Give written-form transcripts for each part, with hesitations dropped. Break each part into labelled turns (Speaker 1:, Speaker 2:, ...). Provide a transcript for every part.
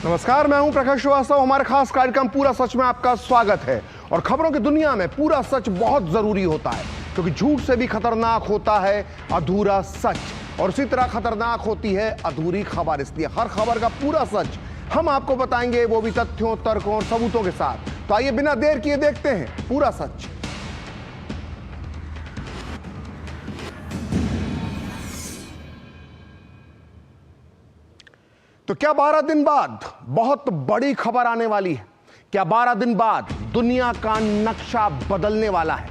Speaker 1: नमस्कार, मैं हूं प्रकाश श्रीवास्तव। हमारे खास कार्यक्रम पूरा सच में आपका स्वागत है। और खबरों की दुनिया में पूरा सच बहुत जरूरी होता है, क्योंकि झूठ से भी खतरनाक होता है अधूरा सच, और उसी तरह खतरनाक होती है अधूरी खबर। इसलिए हर खबर का पूरा सच हम आपको बताएंगे, वो भी तथ्यों, तर्कों और सबूतों के साथ। तो आइए बिना देर किए देखते हैं पूरा सच। तो क्या 12 दिन बाद बहुत बड़ी खबर आने वाली है? क्या 12 दिन बाद दुनिया का नक्शा बदलने वाला है?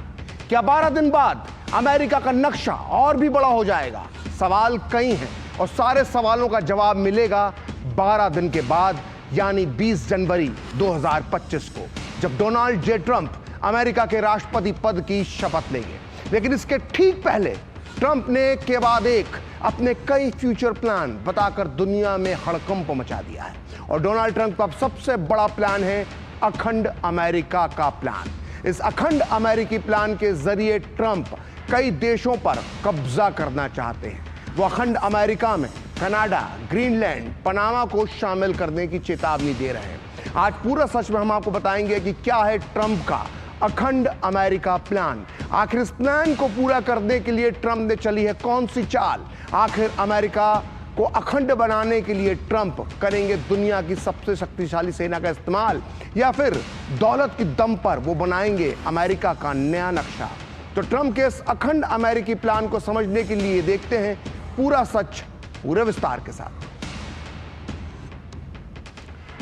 Speaker 1: क्या 12 दिन बाद अमेरिका का नक्शा और भी बड़ा हो जाएगा? सवाल कई हैं और सारे सवालों का जवाब मिलेगा 12 दिन के बाद, यानी 20 जनवरी 2025 को, जब डोनाल्ड जे ट्रंप अमेरिका के राष्ट्रपति पद की शपथ लेंगे। लेकिन इसके ठीक पहले ट्रंप ने एक के बाद एक अपने कई फ्यूचर प्लान बताकर दुनिया में हड़कंप मचा दिया है। और डोनाल्ड ट्रंप का सबसे बड़ा प्लान है अखंड अमेरिका का प्लान। इस अखंड अमेरिकी प्लान के जरिए ट्रंप कई देशों पर कब्जा करना चाहते हैं। वो अखंड अमेरिका में कनाडा, ग्रीनलैंड, पनामा को शामिल करने की चेतावनी दे रहे हैं। आज पूरा सच में हम आपको बताएंगे कि क्या है ट्रंप का अखंड अमेरिका प्लान। आखिर इस प्लान को पूरा करने के लिए ट्रंप ने चली है कौन सी चाल? आखिर अमेरिका को अखंड बनाने के लिए ट्रंप करेंगे दुनिया की सबसे शक्तिशाली सेना का इस्तेमाल, या फिर दौलत की दम पर वो बनाएंगे अमेरिका का नया नक्शा? तो ट्रंप के इस अखंड अमेरिकी प्लान को समझने के लिए देखते हैं पूरा सच पूरे विस्तार के साथ।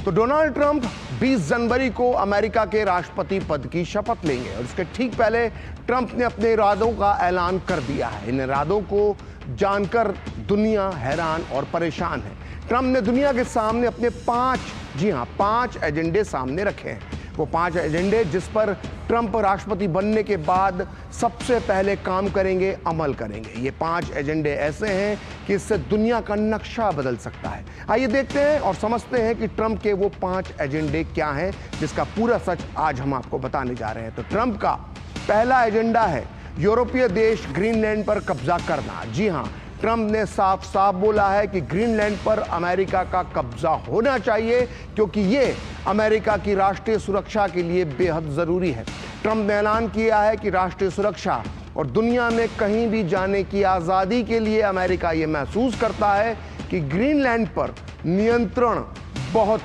Speaker 1: तो डोनाल्ड ट्रंप 20 जनवरी को अमेरिका के राष्ट्रपति पद की शपथ लेंगे, और इसके ठीक पहले ट्रंप ने अपने इरादों का ऐलान कर दिया है। इन इरादों को जानकर दुनिया हैरान और परेशान है। ट्रंप ने दुनिया के सामने अपने 5 एजेंडे सामने रखे हैं। वो 5 एजेंडे जिस पर ट्रंप राष्ट्रपति बनने के बाद सबसे पहले काम करेंगे, अमल करेंगे। ये 5 एजेंडे ऐसे हैं कि इससे दुनिया का नक्शा बदल सकता है। आइए देखते हैं और समझते हैं कि ट्रंप के वो 5 एजेंडे क्या हैं, जिसका पूरा सच आज हम आपको बताने जा रहे हैं। तो ट्रंप का पहला एजेंडा है यूरोपीय देश ग्रीनलैंड पर कब्जा करना। जी हां, ट्रंप ने साफ साफ बोला है कि ग्रीनलैंड पर अमेरिका का कब्जा होना चाहिए, क्योंकि ये अमेरिका की राष्ट्रीय सुरक्षा के लिए बेहद जरूरी है। ट्रंप ने ऐलान किया है कि राष्ट्रीय सुरक्षा और दुनिया में कहीं भी जाने की आज़ादी के लिए अमेरिका ये महसूस करता है कि ग्रीनलैंड पर नियंत्रण बहुत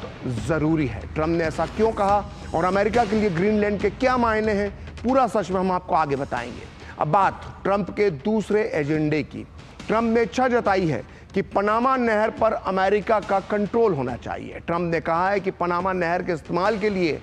Speaker 1: ज़रूरी है। ट्रंप ने ऐसा क्यों कहा और अमेरिका के लिए ग्रीनलैंड के क्या मायने हैं, पूरा सच में हम आपको आगे बताएंगे। अब बात ट्रंप के दूसरे एजेंडे की। ट्रंप ने इच्छा जताई है कि पनामा नहर पर अमेरिका का कंट्रोल होना चाहिए। ट्रंप ने कहा है कि पनामा नहर के इस्तेमाल के लिए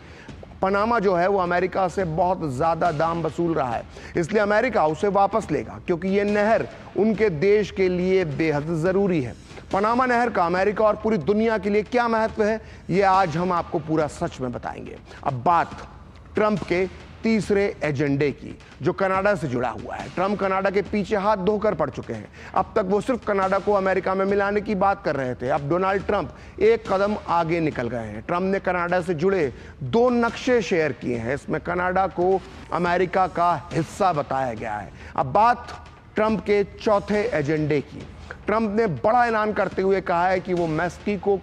Speaker 1: पनामा जो है वो अमेरिका से बहुत ज़्यादा दाम वसूल रहा है, इसलिए अमेरिका उसे वापस लेगा, क्योंकि ये नहर उनके देश के लिए बेहद ज़रूरी है। पनामा नहर का अमेरिका और पूरी दुनिया के लिए क्या महत्व है, ये आज हम आपको पूरा सच में बताएंगे। अब बात ट्रंप के तीसरे एजेंडे की, जो कनाडा से जुड़ा हुआ है। ट्रंप कनाडा के पीछे हाथ धोकर पड़ चुके हैं। अब तक वो सिर्फ कनाडा को अमेरिका में मिलाने की बात कर रहे थे। अब डोनाल्ड ट्रंप एक कदम आगे निकल गए हैं। ट्रंप ने कनाडा से जुड़े 2 नक्शे शेयर किए हैं। इसमें कनाडा को अमेरिका का हिस्सा बताया गया है। अब बात ट्रंप के चौथे एजेंडे की। ट्रंप ने बड़ा ऐलान करते हुए कहा है कि वो मैक्सिको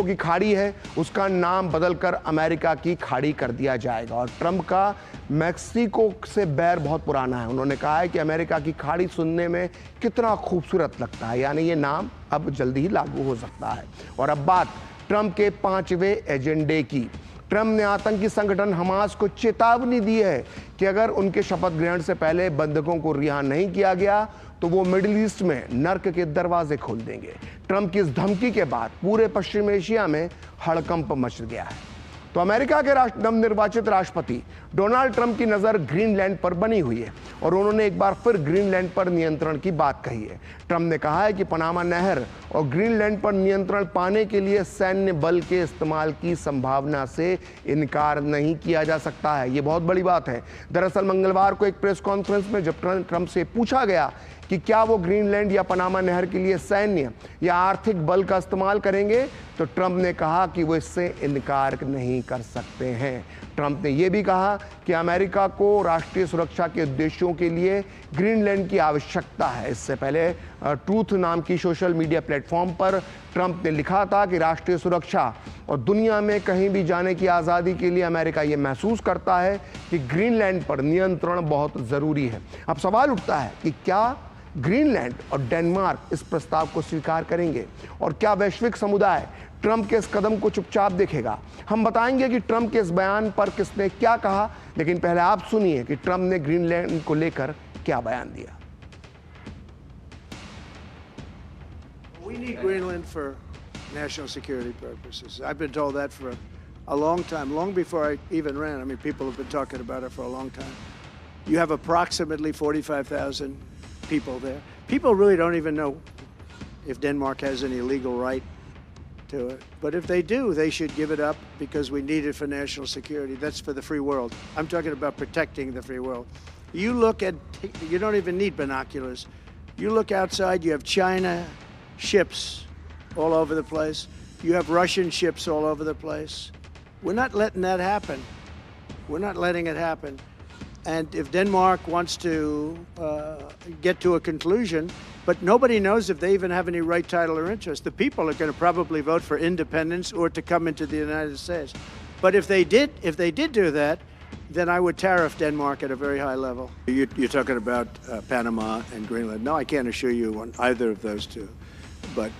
Speaker 1: की खाड़ी है उसका नाम बदलकर अमेरिका की खाड़ी कर दिया जाएगा। और ट्रंप का मैक्सिको से बैर बहुत पुराना है। उन्होंने कहा है कि अमेरिका की खाड़ी सुनने में कितना खूबसूरत लगता है, यानी ये नाम अब जल्दी ही लागू हो सकता है। और अब बात ट्रंप के 5वें एजेंडे की। ट्रंप ने आतंकी संगठन हमास को चेतावनी दी है कि अगर उनके शपथ ग्रहण से पहले बंधकों को रिहा नहीं किया गया तो वो मिडिल ईस्ट में नर्क के दरवाजे खोल देंगे। ट्रंप की इस धमकी के बाद पूरे पश्चिम एशिया में हड़कंप मच गया है। तो अमेरिका के नवनिर्वाचित राष्ट्रपति डोनाल्ड ट्रंप की नज़र ग्रीनलैंड पर बनी हुई है, और उन्होंने एक बार फिर ग्रीनलैंड पर नियंत्रण की बात कही है। ट्रंप ने कहा है कि पनामा नहर और ग्रीनलैंड पर नियंत्रण पाने के लिए सैन्य बल के इस्तेमाल की संभावना से इनकार नहीं किया जा सकता है। ये बहुत बड़ी बात है। दरअसल मंगलवार को एक प्रेस कॉन्फ्रेंस में जब ट्रंप से पूछा गया कि क्या वो ग्रीनलैंड या पनामा नहर के लिए सैन्य या आर्थिक बल का इस्तेमाल करेंगे, तो ट्रंप ने कहा कि वो इससे इनकार नहीं कर सकते हैं। ट्रंप ने यह भी कहा कि अमेरिका को राष्ट्रीय सुरक्षा के उद्देश्यों के लिए ग्रीनलैंड की आवश्यकता है। इससे पहले ट्रूथ नाम की सोशल मीडिया प्लेटफॉर्म पर ट्रंप ने लिखा था कि राष्ट्रीय सुरक्षा और दुनिया में कहीं भी जाने की आज़ादी के लिए अमेरिका ये महसूस करता है कि ग्रीनलैंड पर नियंत्रण बहुत ज़रूरी है। अब सवाल उठता है कि क्या ग्रीनलैंड और डेनमार्क इस प्रस्ताव को स्वीकार करेंगे और क्या वैश्विक समुदाय ट्रंप के इस कदम को चुपचाप देखेगा? हम बताएंगे कि ट्रंप के इस बयान पर किसने क्या कहा, लेकिन पहले आप सुनिए कि ट्रंप ने ग्रीनलैंड को लेकर क्या बयान दिया।
Speaker 2: We need Greenland for national security purposes. I've been told that for a long time, long before I even ran. I mean, people have been talking about it for a long time. You have approximately 45,000 people there. People really don't even know if Denmark has any legal right to it. But if they do, they should give it up because we need it for national security. That's for the free world. I'm talking about protecting the free world. You look at, you don't even need binoculars. You look outside, you have China ships all over the place. You have Russian ships all over the place. We're not letting that happen. We're not letting it happen. And if Denmark wants to get to a conclusion, but nobody knows if they even have any right, title, or interest. The people are going to probably vote for independence or to come into the United States. But if they did do that, then I would tariff Denmark at a very high level. You're talking about Panama and Greenland. No, I can't assure you on either of those two. But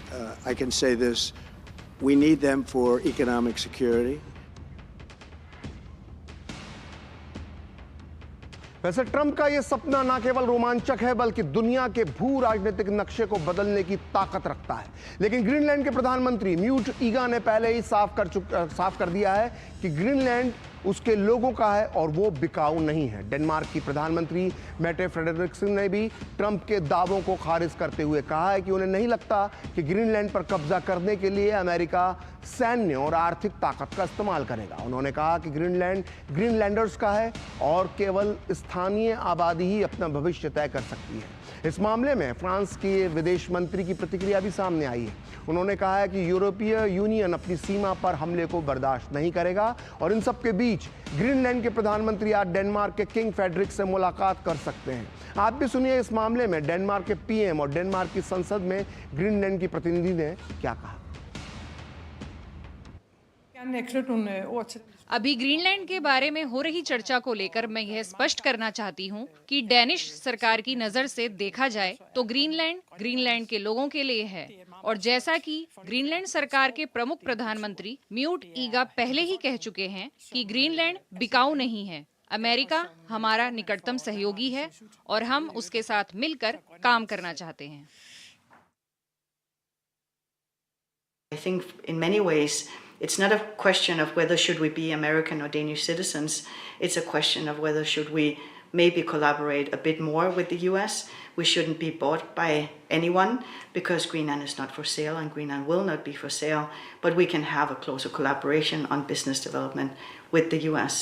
Speaker 2: I can say this, we need them for economic security.
Speaker 1: वैसे Trump का यह सपना न केवल रोमांचक है बल्कि दुनिया के भू राजनीतिक नक्शे को बदलने की ताकत रखता है। लेकिन ग्रीनलैंड के प्रधानमंत्री म्यूट ईगा ने पहले ही साफ कर दिया है कि ग्रीनलैंड उसके लोगों का है और वो बिकाऊ नहीं है। डेनमार्क की प्रधानमंत्री मेटे फ्रेडरिक्सन ने भी ट्रंप के दावों को खारिज करते हुए कहा है कि उन्हें नहीं लगता कि ग्रीनलैंड पर कब्जा करने के लिए अमेरिका सैन्य और आर्थिक ताकत का इस्तेमाल करेगा। उन्होंने कहा कि ग्रीनलैंड ग्रीनलैंडर्स का है और केवल स्थानीय आबादी ही अपना भविष्य तय कर सकती है। इस मामले में फ्रांस के विदेश मंत्री की प्रतिक्रिया भी सामने आई है। उन्होंने कहा है कि यूरोपीय यूनियन अपनी सीमा पर हमले को बर्दाश्त नहीं करेगा और इन सब के बीच ग्रीनलैंड के प्रधानमंत्री आज डेनमार्क के किंग फ्रेडरिक से मुलाकात कर सकते हैं। आप भी सुनिए इस मामले में डेनमार्क के पीएम और डेनमार्क की संसद में ग्रीनलैंड की प्रतिनिधि ने क्या कहा।
Speaker 3: अभी ग्रीनलैंड के बारे में हो रही चर्चा को लेकर मैं यह स्पष्ट करना चाहती हूं कि डेनिश सरकार की नजर से देखा जाए तो ग्रीनलैंड के लोगों के लिए है और जैसा कि ग्रीनलैंड सरकार के प्रमुख प्रधानमंत्री म्यूट ईगा पहले ही कह चुके हैं कि ग्रीनलैंड बिकाऊ नहीं है। अमेरिका हमारा निकटतम सहयोगी है और हम उसके साथ मिलकर काम करना चाहते हैं।
Speaker 4: I think in many ways it's not a question of whether should we be American or Danish citizens. It's a question of whether should we maybe collaborate a bit more with the US. We shouldn't be bought by anyone because Greenland is not for sale and Greenland will not be for sale. But we can have a closer collaboration on business development with the US.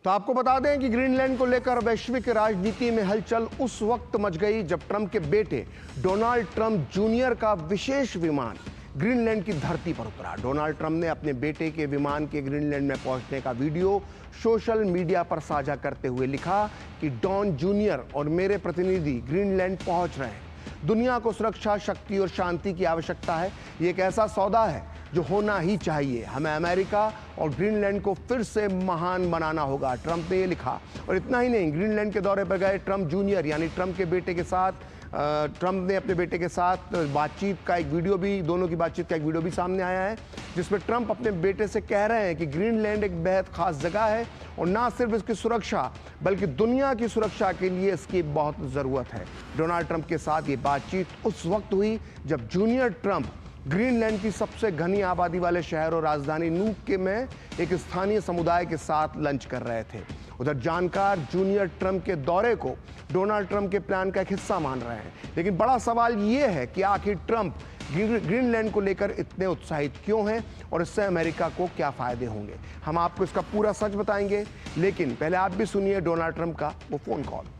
Speaker 1: तो आपको बता दें कि Greenland को लेकर वैश्विक राजनीति में हलचल उस वक्त मच गई जब ट्रंप के बेटे डोनाल्ड ट्रंप जूनियर का विशेष विमान ग्रीनलैंड की धरती पर उतरा। डोनाल्ड ट्रंप ने अपने बेटे के विमान के ग्रीनलैंड में पहुंचने का वीडियो सोशल मीडिया पर साझा करते हुए लिखा कि डॉन जूनियर और मेरे प्रतिनिधि ग्रीनलैंड पहुंच रहे हैं। दुनिया को सुरक्षा, शक्ति और शांति की आवश्यकता है। ये एक ऐसा सौदा है जो होना ही चाहिए। हमें अमेरिका और ग्रीनलैंड को फिर से महान बनाना होगा, ट्रंप ने ये लिखा। और इतना ही नहीं, ग्रीनलैंड के दौरे पर गए ट्रंप जूनियर यानी ट्रंप के बेटे के साथ ट्रंप ने अपने बेटे के साथ बातचीत का एक वीडियो भी, दोनों की बातचीत का एक वीडियो भी सामने आया है जिसमें ट्रंप अपने बेटे से कह रहे हैं कि ग्रीनलैंड एक बेहद खास जगह है और ना सिर्फ इसकी सुरक्षा बल्कि दुनिया की सुरक्षा के लिए इसकी बहुत ज़रूरत है। डोनाल्ड ट्रंप के साथ ये बातचीत उस वक्त हुई जब जूनियर ट्रंप ग्रीनलैंड की सबसे घनी आबादी वाले शहर और राजधानी नूक में एक स्थानीय समुदाय के साथ लंच कर रहे थे। उधर जानकार जूनियर ट्रंप के दौरे को डोनाल्ड ट्रंप के प्लान का एक हिस्सा मान रहे हैं। लेकिन बड़ा सवाल यह है कि आखिर ट्रंप ग्रीनलैंड को लेकर इतने उत्साहित क्यों हैं और इससे अमेरिका को क्या फायदे होंगे। हम आपको इसका पूरा सच बताएंगे, लेकिन पहले आप भी सुनिए डोनाल्ड ट्रंप का वो phone call.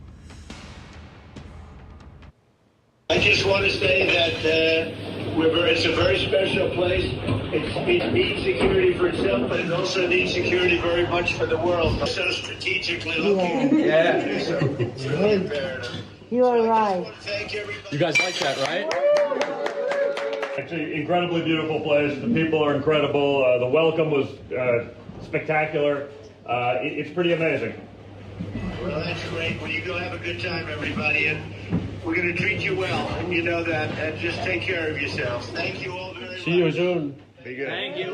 Speaker 5: I just want to say that It's a very special place. It needs security for itself, but it also needs security very much for the world. So strategically looking.
Speaker 6: Yeah.
Speaker 5: So it's really imperative.
Speaker 7: You are right.
Speaker 5: Thank everybody.
Speaker 6: You guys like that, right?
Speaker 8: It's an incredibly beautiful place. The people are incredible. The welcome was spectacular. It's pretty amazing.
Speaker 5: Well, that's great. Well, you go have a good time, everybody, and we're going to treat you well. You know that. And just take care of yourselves. Thank you all very much.
Speaker 8: See you soon.
Speaker 5: Be good.
Speaker 6: Thank you.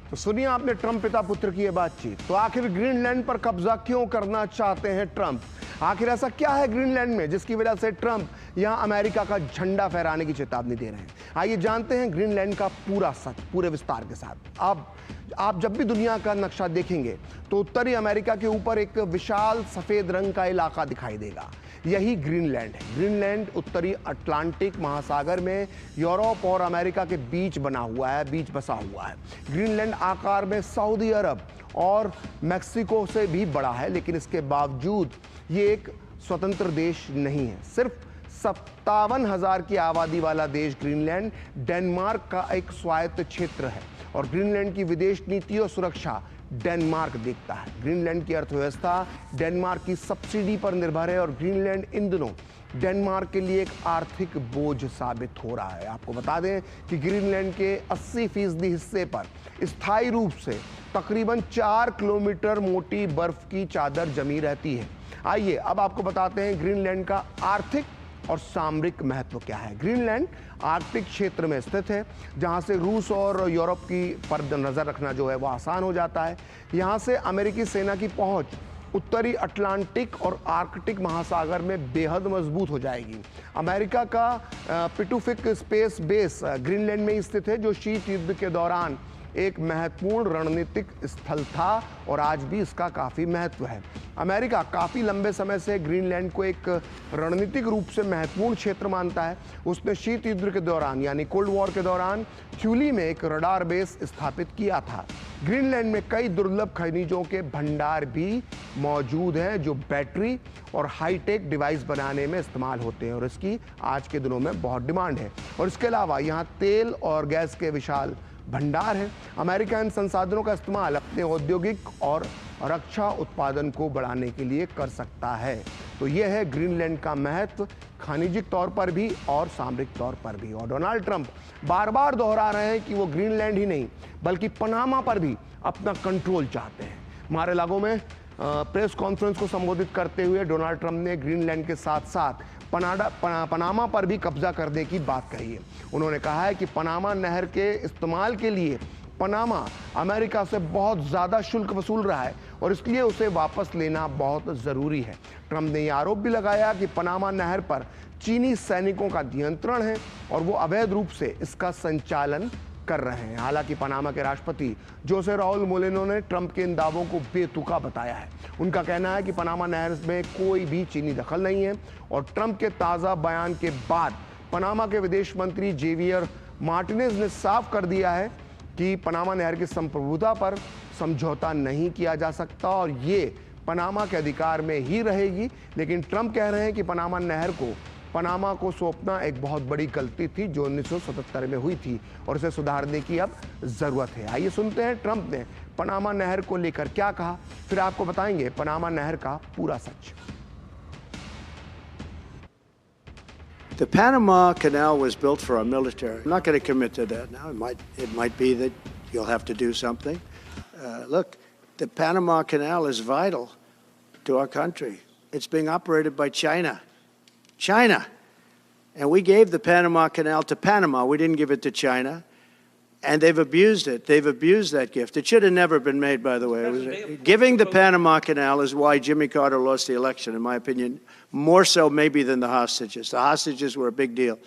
Speaker 1: तो सुनिए आपने Trump पिता पुत्र की ये बातचीत। तो आखिर ग्रीनलैंड पर कब्जा क्यों करना चाहते हैं ट्रंप? आखिर ऐसा क्या है ग्रीनलैंड में जिसकी वजह से ट्रंप यहां अमेरिका का झंडा फहराने की चेतावनी दे रहे हैं? आइए जानते हैं ग्रीनलैंड का पूरा सच पूरे विस्तार के साथ। आप जब भी दुनिया का नक्शा देखेंगे तो उत्तरी अमेरिका के ऊपर एक विशाल सफेद रंग का इलाका दिखाई देगा। यही ग्रीनलैंड है। ग्रीनलैंड उत्तरी अटलांटिक महासागर में यूरोप और अमेरिका के बीच बना हुआ है, बीच बसा हुआ है। ग्रीनलैंड आकार में सऊदी अरब और मेक्सिको से भी बड़ा है, लेकिन इसके बावजूद ये एक स्वतंत्र देश नहीं है। सिर्फ 57,000 की आबादी वाला देश ग्रीनलैंड डेनमार्क का एक स्वायत्त क्षेत्र है और ग्रीनलैंड की विदेश नीति और सुरक्षा डेनमार्क देखता है। ग्रीनलैंड की अर्थव्यवस्था डेनमार्क की सब्सिडी पर निर्भर है और ग्रीनलैंड इन दिनों डेनमार्क के लिए एक आर्थिक बोझ साबित हो रहा है। आपको बता दें कि ग्रीनलैंड के 80% हिस्से पर स्थायी रूप से तकरीबन 4 किलोमीटर मोटी बर्फ की चादर जमी रहती है। आइए अब आपको बताते हैं ग्रीनलैंड का आर्थिक और सामरिक महत्व क्या है। ग्रीनलैंड आर्कटिक क्षेत्र में स्थित है, जहां से रूस और यूरोप की पर नज़र रखना जो है वो आसान हो जाता है। यहां से अमेरिकी सेना की पहुंच उत्तरी अटलांटिक और आर्कटिक महासागर में बेहद मजबूत हो जाएगी। अमेरिका का पिटुफिक स्पेस बेस ग्रीनलैंड में स्थित है, जो शीत युद्ध के दौरान एक महत्वपूर्ण रणनीतिक स्थल था और आज भी इसका काफ़ी महत्व है। अमेरिका काफ़ी लंबे समय से ग्रीनलैंड को एक रणनीतिक रूप से महत्वपूर्ण क्षेत्र मानता है। उसने शीत युद्ध के दौरान यानी कोल्ड वॉर के दौरान थ्यूली में एक रडार बेस स्थापित किया था। ग्रीनलैंड में कई दुर्लभ खनिजों के भंडार भी मौजूद हैं जो बैटरी और हाईटेक डिवाइस बनाने में इस्तेमाल होते हैं और इसकी आज के दिनों में बहुत डिमांड है। और इसके अलावा यहाँ तेल और गैस के विशाल भंडार है। अमेरिका इन संसाधनों का इस्तेमाल अपने औद्योगिक और रक्षा उत्पादन को बढ़ाने के लिए कर सकता है। तो यह है ग्रीनलैंड का महत्व, खनिजिक तौर पर भी और सामरिक तौर पर भी। और डोनाल्ड ट्रंप बार बार दोहरा रहे हैं कि वो ग्रीनलैंड ही नहीं बल्कि पनामा पर भी अपना कंट्रोल चाहते हैं। मार-ए-लागो में प्रेस कॉन्फ्रेंस को संबोधित करते हुए डोनाल्ड ट्रंप ने ग्रीनलैंड के साथ साथ पनामा पर भी कब्जा करने की बात कही है। उन्होंने कहा है कि पनामा नहर के इस्तेमाल के लिए पनामा अमेरिका से बहुत ज़्यादा शुल्क वसूल रहा है और इसलिए उसे वापस लेना बहुत ज़रूरी है। ट्रंप ने यह आरोप भी लगाया कि पनामा नहर पर चीनी सैनिकों का नियंत्रण है और वो अवैध रूप से इसका संचालन कर रहे हैं। हालांकि पनामा के राष्ट्रपति जोसे राउल मोलिनो ने ट्रंप के इन दावों को बेतुका बताया है। उनका कहना है कि पनामा नहर में कोई भी चीनी दखल नहीं है और ट्रंप के ताज़ा बयान के बाद पनामा के विदेश मंत्री जेवियर मार्टिनेज ने साफ कर दिया है कि पनामा नहर की संप्रभुता पर समझौता नहीं किया जा सकता और ये पनामा के अधिकार में ही रहेगी। लेकिन ट्रंप कह रहे हैं कि पनामा नहर को पनामा को सौंपना एक बहुत बड़ी गलती थी जो 1977 में हुई थी और इसे सुधारने की अब जरूरत है। आइए सुनते हैं ट्रंप ने पनामा नहर को लेकर क्या कहा, फिर आपको बताएंगे पनामा नहर का पूरा सच।
Speaker 2: The Panama Canal was built for our military. I'm not going to commit to that now. It might be that you'll have to do something. Look, the Panama Canal is vital to our country. It's being operated by China. And we gave the Panama Canal to Panama. We didn't give it to China. And they've abused it. They've abused that gift. It should have never been made, by the way. Giving the Panama Canal is why Jimmy Carter lost the election, in my opinion, more so maybe than the hostages. The hostages were a big deal.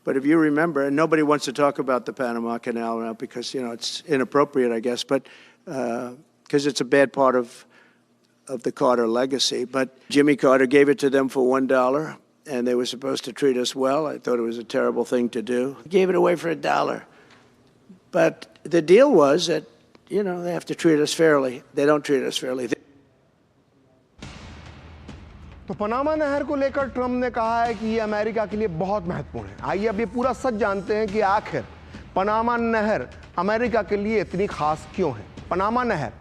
Speaker 2: But if you remember, and nobody wants to talk about the Panama Canal now because, it's inappropriate, I guess, but because it's a bad part of the Carter legacy. But Jimmy Carter gave it to them for $1, and they were supposed to treat us well. I thought it was a terrible thing to do. He gave it away for $1. But the deal was that, they have to treat us fairly. They don't treat us fairly.
Speaker 1: तो Panama नहर को लेकर Trump ने कहा है कि ये America के लिए बहुत महत्वपूर्ण है। आइए अब ये पूरा सच जानते हैं कि आखिर पनामा नहर अमेरिका के लिए इतनी खास क्यों है। पनामा नहर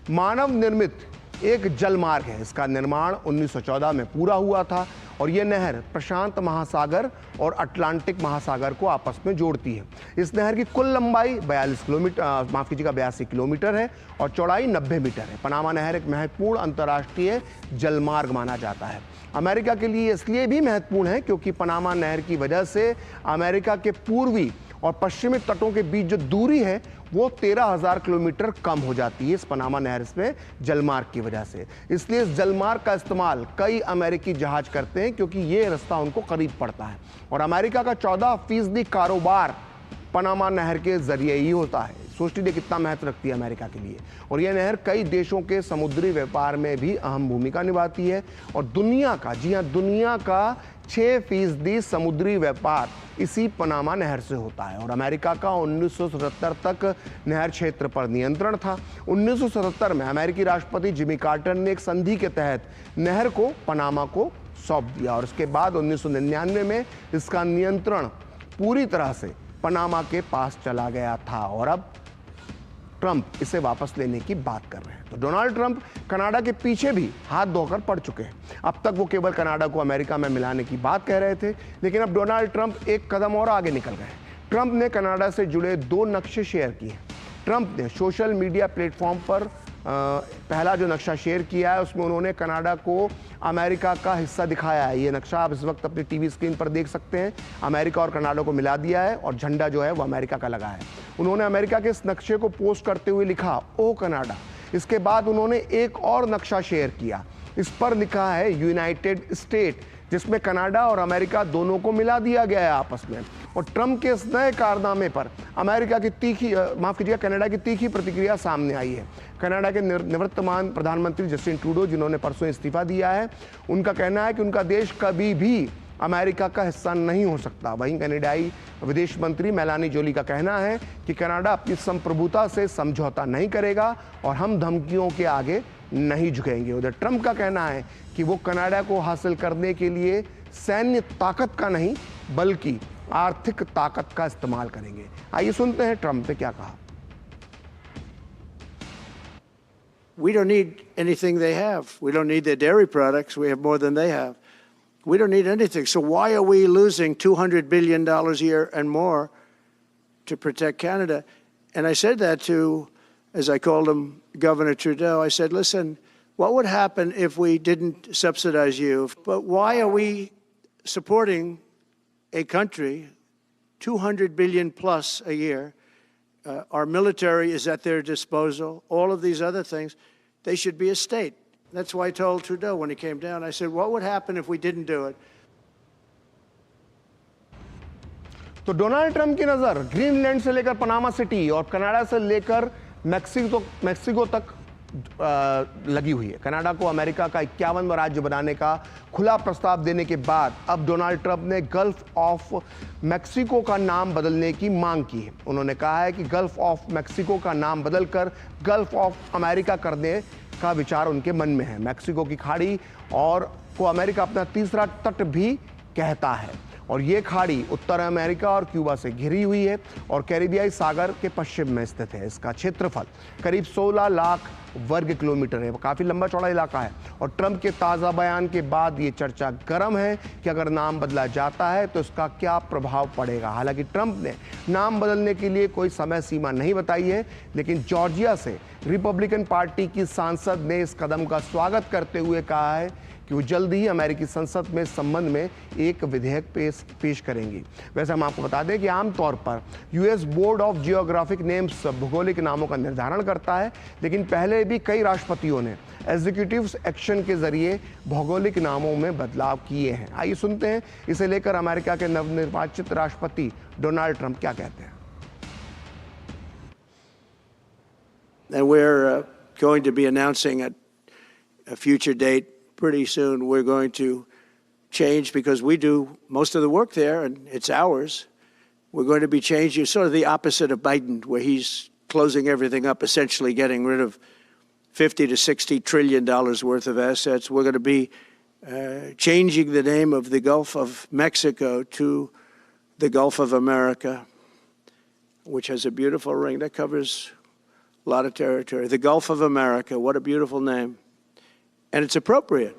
Speaker 1: मानव निर्मित एक जलमार्ग है। इसका निर्माण 1914 में पूरा हुआ था और यह नहर प्रशांत महासागर और अटलांटिक महासागर को आपस में जोड़ती है। इस नहर की कुल लंबाई 82 किलोमीटर है और चौड़ाई 90 मीटर है। पनामा नहर एक महत्वपूर्ण अंतर्राष्ट्रीय जलमार्ग माना जाता है। अमेरिका के लिए इसलिए भी महत्वपूर्ण है क्योंकि पनामा नहर की वजह से अमेरिका के पूर्वी और पश्चिमी तटों के बीच जो दूरी है वो 13,000 किलोमीटर कम हो जाती है इस पनामा नहर में जलमार्ग की वजह से। इसलिए इस जलमार्ग का इस्तेमाल कई अमेरिकी जहाज करते हैं क्योंकि ये रास्ता उनको करीब पड़ता है और अमेरिका का 14% कारोबार पनामा नहर के जरिए ही होता है। सोच लीजिए कितना महत्व रखती है अमेरिका के लिए। और यह नहर कई देशों के समुद्री व्यापार में भी अहम भूमिका निभाती है और दुनिया का, जी हाँ, दुनिया का 6% समुद्री व्यापार इसी पनामा नहर से होता है। और अमेरिका का 1977 तक नहर क्षेत्र पर नियंत्रण था। 1977 में अमेरिकी राष्ट्रपति जिमी कार्टर ने एक संधि के तहत नहर को पनामा को सौंप दिया और उसके बाद 1999 में इसका नियंत्रण पूरी तरह से पनामा के पास चला गया था और अब ट्रंप इसे वापस लेने की बात कर रहे हैं। तो डोनाल्ड ट्रंप कनाडा के पीछे भी हाथ धोकर पड़ चुके हैं। अब तक वो केवल कनाडा को अमेरिका में मिलाने की बात कह रहे थे, लेकिन अब डोनाल्ड ट्रंप एक कदम और आगे निकल गए। ट्रंप ने कनाडा से जुड़े 2 नक्शे शेयर किए। ट्रंप ने सोशल मीडिया प्लेटफॉर्म पर पहला जो नक्शा शेयर किया है उसमें उन्होंने कनाडा को अमेरिका का हिस्सा दिखाया है। ये नक्शा आप इस वक्त अपनी टीवी स्क्रीन पर देख सकते हैं। अमेरिका और कनाडा को मिला दिया है और झंडा जो है वो अमेरिका का लगा है। उन्होंने अमेरिका के इस नक्शे को पोस्ट करते हुए लिखा, ओ कनाडा। इसके बाद उन्होंने एक और नक्शा शेयर किया। इस पर लिखा है यूनाइटेड स्टेट, जिसमें कनाडा और अमेरिका दोनों को मिला दिया गया है आपस में। और ट्रंप के इस नए कारनामे पर अमेरिका की कनाडा की तीखी प्रतिक्रिया सामने आई है। कनाडा के निवर्तमान प्रधानमंत्री जस्टिन ट्रूडो, जिन्होंने परसों इस्तीफा दिया है, उनका कहना है कि उनका देश कभी भी अमेरिका का हिस्सा नहीं हो सकता। वहीं कनाडाई विदेश मंत्री मेलानी जोली का कहना है कि कनाडा अपनी संप्रभुता से समझौता नहीं करेगा और हम धमकियों के आगे नहीं झुकेंगे। उधर ट्रंप का कहना है कि वो कनाडा को हासिल करने के लिए सैन्य ताकत का नहीं बल्कि आर्थिक ताकत का इस्तेमाल करेंगे। आइए सुनते हैं ट्रंप ने क्या कहा।
Speaker 2: We don't need anything they have. We don't need their dairy products. We have more than they have. We don't need anything. So why are we losing $200 billion a year and more to protect Canada? And I said that to, as I called him, Governor Trudeau. I said, listen, what would happen if we didn't subsidize you? But why are we supporting a country, $200 billion plus a year? Our military is at their disposal. All of these other things, they should be a state. That's why I told Trudeau when he came down, I said, what would happen if we didn't do it?
Speaker 1: तो Donald Trump की नजर Greenland से लेकर Panama city और Canada से लेकर Mexico तक लगी हुई है। कनाडा को अमेरिका का 51वां राज्य बनाने का खुला प्रस्ताव देने के बाद अब डोनाल्ड ट्रंप ने गल्फ ऑफ मैक्सिको का नाम बदलने की मांग की है। उन्होंने कहा है कि गल्फ ऑफ मैक्सिको का नाम बदलकर गल्फ ऑफ अमेरिका करने का विचार उनके मन में है। मैक्सिको की खाड़ी और को अमेरिका अपना तीसरा तट भी कहता है और ये खाड़ी उत्तर अमेरिका और क्यूबा से घिरी हुई है और कैरिबियाई सागर के पश्चिम में स्थित है। इसका क्षेत्रफल करीब 16 लाख वर्ग किलोमीटर है। काफ़ी लंबा चौड़ा इलाका है और ट्रंप के ताज़ा बयान के बाद ये चर्चा गर्म है कि अगर नाम बदला जाता है तो इसका क्या प्रभाव पड़ेगा। हालांकि ट्रंप ने नाम बदलने के लिए कोई समय सीमा नहीं बताई है, लेकिन जॉर्जिया से रिपब्लिकन पार्टी की सांसद ने इस कदम का स्वागत करते हुए कहा है कि वो जल्द ही अमेरिकी संसद में इस संबंध में एक विधेयक पेश करेंगी। वैसे हम आपको बता दें कि आमतौर पर US board of geographic names भौगोलिक नामों का निर्धारण करता है, लेकिन पहले भी कई राष्ट्रपतियों ने एग्जीक्यूटिव एक्शन के जरिए भौगोलिक नामों में बदलाव किए हैं। आइए सुनते हैं इसे लेकर अमेरिका के नवनिर्वाचित राष्ट्रपति डोनाल्ड ट्रंप क्या कहते हैं।
Speaker 2: And we're going to be announcing a future date pretty soon. We're going to change because we do most of the work there and it's ours. We're going to be changing sort of the opposite of Biden, where he's closing everything up, essentially getting rid of $50 to $60 trillion worth of assets. We're going to be changing the name of the Gulf of Mexico to the Gulf of America, which has a beautiful ring that covers a lot of territory. The Gulf of America, what a beautiful name. And it's appropriate.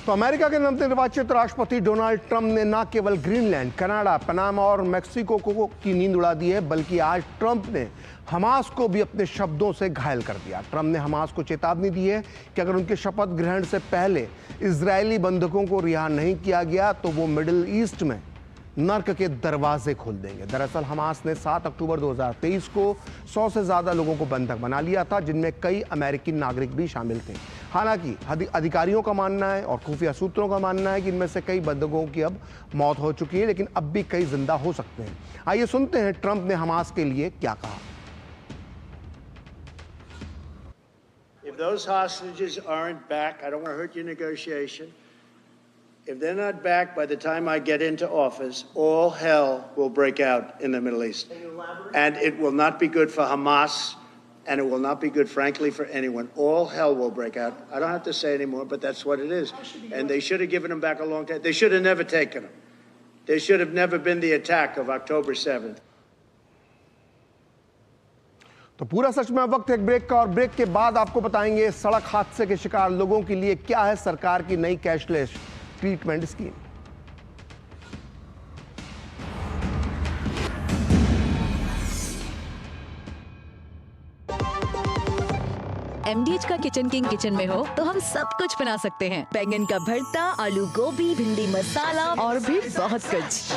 Speaker 1: तो America के नवनिर्वाचित राष्ट्रपति Donald Trump ने न केवल Greenland, Canada, Panama और Mexico को की नींद उड़ा दी है, बल्कि आज ट्रंप ने हमास को भी अपने शब्दों से घायल कर दिया। ट्रंप ने हमास को चेतावनी दी है कि अगर उनके शपथ ग्रहण से पहले इजरायली बंधकों को रिहा नहीं किया गया तो वो मिडिल ईस्ट में नर्क के दरवाजे खोल देंगे। दरअसल हमास ने 7 अक्टूबर 2023 को 100 से ज्यादा लोगों को बंधक बना लिया था, जिनमें कई अमेरिकी नागरिक भी शामिल थे। हालांकि अधिकारियों का मानना है और खुफिया सूत्रों का मानना है कि इनमें से कई बंधकों की अब मौत हो चुकी है, लेकिन अब भी कई जिंदा हो सकते हैं। आइए सुनते हैं ट्रंप ने हमास के लिए क्या कहा।
Speaker 2: If those hostages aren't back, I don't want to hurt your negotiation. If they're not back by the time I get into office, all hell will break out in the Middle East. And it will not be good for Hamas, and it will not be good, frankly, for anyone. All hell will break out. I don't have to say anymore, but that's what it is. And they should have given them back a long time. They should have never taken them. There should have never been the attack of October 7th.
Speaker 1: तो पूरा सच में वक्त एक break का, और break के बाद आपको बताएंगे सड़क हादसे के शिकार लोगों के लिए क्या है सरकार की नई कैशलेस ट्रीटमेंट स्कीम।
Speaker 7: MDH का किचन किंग किचन में हो तो हम सब कुछ बना सकते हैं। बैंगन का भरता, आलू गोभी, भिंडी मसाला और भी बहुत कुछ।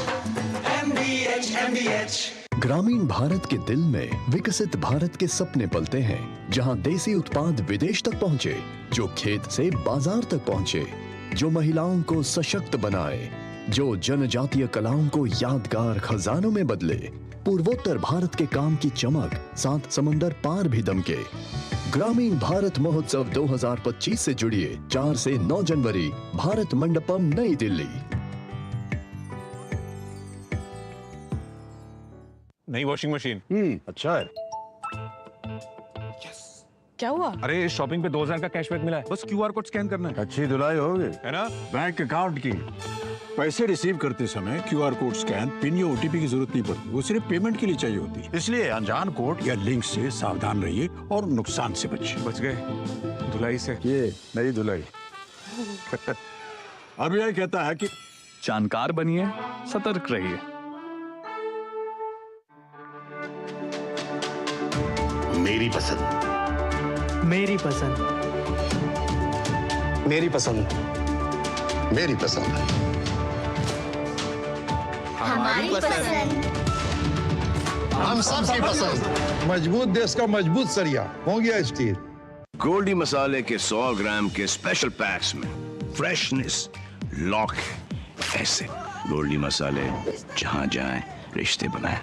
Speaker 9: MDH। ग्रामीण भारत के दिल में विकसित भारत के सपने पलते हैं, जहां देसी उत्पाद विदेश तक पहुंचे, जो खेत से बाजार तक पहुंचे, जो महिलाओं को सशक्त बनाए, जो जनजातीय कलाओं को यादगार खजानों में बदले। पूर्वोत्तर भारत के काम की चमक 7 समंदर पार भी दमके। ग्रामीण भारत महोत्सव 2025 से जुड़िए 4 से 9 जनवरी, भारत मंडपम, नई दिल्ली।
Speaker 10: नई वॉशिंग मशीन
Speaker 11: अच्छा है।
Speaker 7: क्या हुआ?
Speaker 10: अरे शॉपिंग पे 2000 का कैशबैक मिला है, बस QR कोड स्कैन करना है।
Speaker 11: अच्छी धुलाई होगी,
Speaker 10: है ना?
Speaker 11: बैंक अकाउंट की पैसे रिसीव करते समय QR कोड स्कैन, पिन या OTP की जरूरत नहीं पड़ती, वो सिर्फ पेमेंट के लिए चाहिए होती है। इसलिए अनजान कोड या लिंक से सावधान रहिए और नुकसान से बचिए।
Speaker 10: बच गए धुलाई से।
Speaker 11: ये नई धुलाई। RBI कहता है कि
Speaker 10: जानकार बनिए, सतर्क रहिए।
Speaker 5: मेरी पसंद,
Speaker 12: मेरी पसंद,
Speaker 5: मेरी पसंद, मेरी पसंद,
Speaker 13: हमारी पसंद,
Speaker 5: हम सबकी पसंद।
Speaker 11: मजबूत देश का मजबूत सरिया हो गया स्टील।
Speaker 14: गोल्डी मसाले के 100 ग्राम के स्पेशल पैक्स में फ्रेशनेस लॉक है। ऐसे गोल्डी मसाले जहां जाएं रिश्ते बनाएं।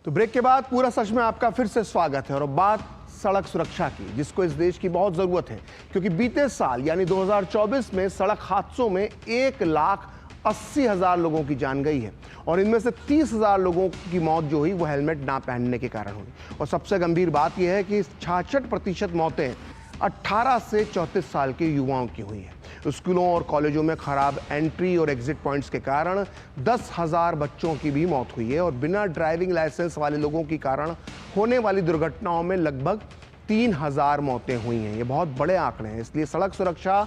Speaker 1: तो ब्रेक के बाद पूरा सच में आपका फिर से स्वागत है, और बात सड़क सुरक्षा की, जिसको इस देश की बहुत जरूरत है, क्योंकि बीते साल यानी 2024 में सड़क हादसों में 1,80,000 लोगों की जान गई है, और इनमें से 30,000 लोगों की मौत जो हुई वो हेलमेट ना पहनने के कारण हुई। और सबसे गंभीर बात यह है कि 66% मौतें 18 से 34 साल के युवाओं की हुई है। स्कूलों और कॉलेजों में खराब एंट्री और एग्जिट पॉइंट्स के कारण 10,000 बच्चों की भी मौत हुई है, और बिना ड्राइविंग लाइसेंस वाले लोगों के कारण होने वाली दुर्घटनाओं में लगभग 3,000 मौतें हुई हैं। ये बहुत बड़े आंकड़े हैं, इसलिए सड़क सुरक्षा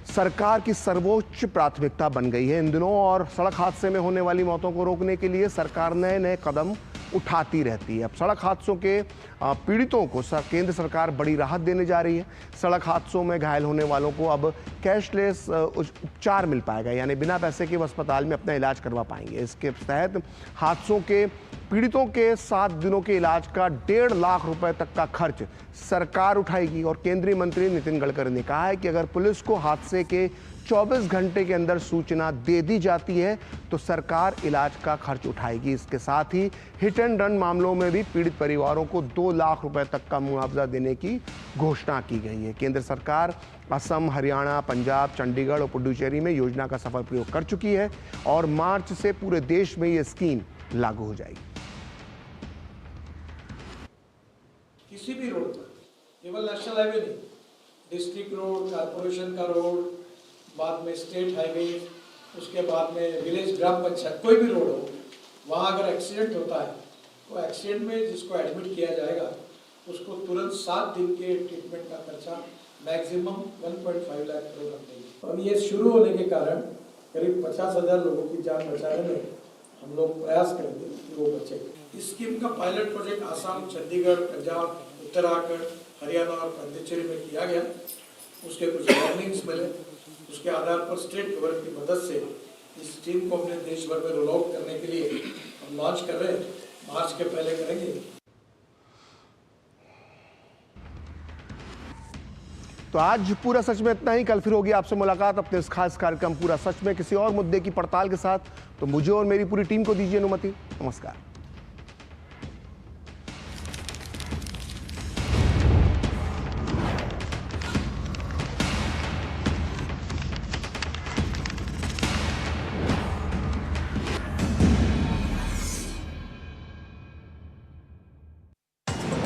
Speaker 1: सरकार की सर्वोच्च प्राथमिकता बन गई है इन दिनों। और सड़क हादसे में होने वाली मौतों को रोकने के लिए सरकार नए नए कदम उठाती रहती है। अब सड़क हादसों के पीड़ितों को केंद्र सरकार बड़ी राहत देने जा रही है। सड़क हादसों में घायल होने वालों को अब कैशलेस उपचार मिल पाएगा, यानी बिना पैसे के वो अस्पताल में अपना इलाज करवा पाएंगे। इसके तहत हादसों के पीड़ितों के 7 दिनों के इलाज का 1.5 लाख रुपए तक का खर्च सरकार उठाएगी। और केंद्रीय मंत्री नितिन गडकरी ने कहा है कि अगर पुलिस को हादसे के 24 घंटे के अंदर सूचना दे दी जाती है तो सरकार इलाज का खर्च उठाएगी। इसके साथ ही हिट एंड रन मामलों में भी पीड़ित परिवारों को 2 लाख रुपए तक का मुआवजा देने की घोषणा की गई है। केंद्र सरकार असम, हरियाणा, पंजाब, चंडीगढ़ और पुडुचेरी में योजना का सफल प्रयोग कर चुकी है और मार्च से पूरे देश में ये स्कीम लागू हो जाएगी।
Speaker 15: किसी भी रोड पर, केवल नेशनल हाईवे नहीं, डिस्ट्रिक्ट रोड, कारपोरेशन का रोड, बाद में स्टेट हाईवे, उसके बाद में विलेज ग्राम पंचायत, कोई भी रोड हो, वहाँ अगर एक्सीडेंट होता है तो एक्सीडेंट में जिसको एडमिट किया जाएगा उसको तुरंत 7 दिन के ट्रीटमेंट का खर्चा मैक्सिमम 1.5 लाख करोड़ देंगे। और ये शुरू होने के कारण करीब 50,000 लोगों की जान बचाने में हम लोग प्रयास करेंगे कि वो बचे। इस स्कीम का पायलट प्रोजेक्ट आसाम, चंडीगढ़, पंजाब, उत्तराखंड, हरियाणा और पुडुचेरी में किया गया। उसके कुछ लर्निंग्स मिले, उसके आधार पर स्टेट गवर्नमेंट की मदद से इस स्कीम को अपने देश भर में रोल आउट करने के लिए हम लॉन्च कर रहे हैं। मार्च के पहले करेंगे।
Speaker 1: तो आज पूरा सच में इतना ही। कल फिर होगी आपसे मुलाकात अपने इस खास कार्यक्रम पूरा सच में किसी और मुद्दे की पड़ताल के साथ। तो मुझे और मेरी पूरी टीम को दीजिए अनुमति। नमस्कार।